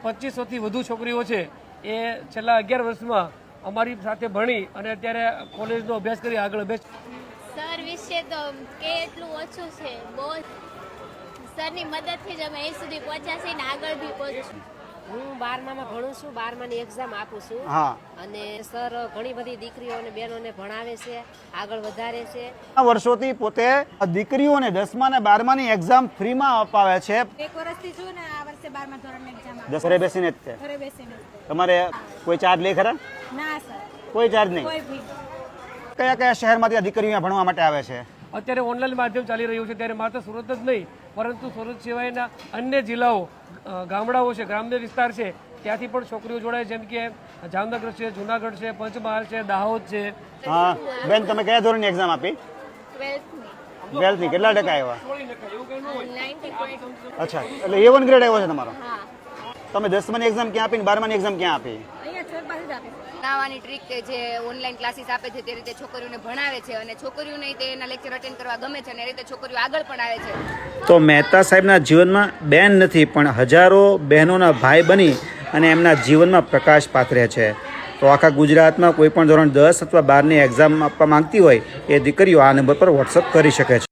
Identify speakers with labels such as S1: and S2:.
S1: 2500થી વધુ છોકરીઓ છે એ છેલ્લા 11 વર્ષમાં અમારી સાથે ભણી અને અત્યારે કોલેજનો અભ્યાસ કરી આગળ અભ્યાસ.
S2: સર વિશે તો કે એટલું ઓછું છે, બહુ સરની મદદથી જ અમે અહીં સુધી પહોંચ્યા છીએ ને આગળ બી પહોંચશું.
S3: હું 12મામાં ભણું છું, 12માની એક્ઝામ આપું છું.
S4: હા,
S3: અને સર ઘણી બધી દીકરીઓ અને બહેનોને ભણાવે છે, આગળ વધારે છે.
S4: આ વર્ષોથી પોતે દીકરીઓને 10મા અને 12માની એક્ઝામ ફ્રીમાં અપાવે છે.
S5: 1 વર્ષથી છું ને આ વર્ષે 12મા ધોરણની એક્ઝામ આપી.
S4: ઘરે બેસીને જ છે.
S5: ઘરે બેસીને.
S4: તમારે કોઈ ચાર્જ લે ખરા?
S5: ના સર,
S4: કોઈ ચાર્જ નહીં.
S5: કોઈ ફી.
S4: કયા કયા શહેરમાંથી આ દીકરીઓ અહીંયા ભણવા માટે આવે છે?
S1: અત્યારે ઓનલાઈન માધ્યમ ચાલી રહ્યું છે ત્યારે માત્ર સુરત જ નહીં પરંતુ સુરત સિવાયના અન્ય જિલ્લાઓ, ગામડાઓ છે, ગ્રામ્ય વિસ્તાર છે, ત્યાંથી પણ છોકરીઓ જોડાય, જેમ કે જામનગર છે, જુનાગઢ છે, પંચમહાલ છે, દાહોદ છે.
S4: હા બેન, તમે કયા ધોરણની એક્ઝામ આપી? 12th ની. કેટલા ટકા આવ્યા?
S2: 90%.
S4: અચ્છા, એટલે A1 ગ્રેડ આવ્યો છે તમારો? તમે 10માની એક્ઝામ ક્યાં આપી ને 12માની એક્ઝામ ક્યાં આપી?
S5: અહીંયા ચોર પાસે જ આપી.
S6: ભણાવવાની ટ્રીક કે જે ઓનલાઈન ક્લાસીસ આપે છે તે રીતે છોકરીઓને ભણાવે છે અને છોકરીઓને તે એના લેક્ચર અટેન્ડ કરવા ગમે છે અને એ રીતે છોકરીઓ આગળ પણ આવે છે.
S7: તો મહેતા સાહેબના જીવનમાં બેન નથી પણ હજારો બહેનોના ભાઈ બની અને એમના જીવનમાં પ્રકાશ પાથરે છે. તો આખા ગુજરાતમાં કોઈ પણ ધોરણ 10 અથવા 12ની એક્ઝામ આપવા માંગતી હોય એ દીકરીઓ આ નંબર પર વોટ્સઅપ કરી શકે છે.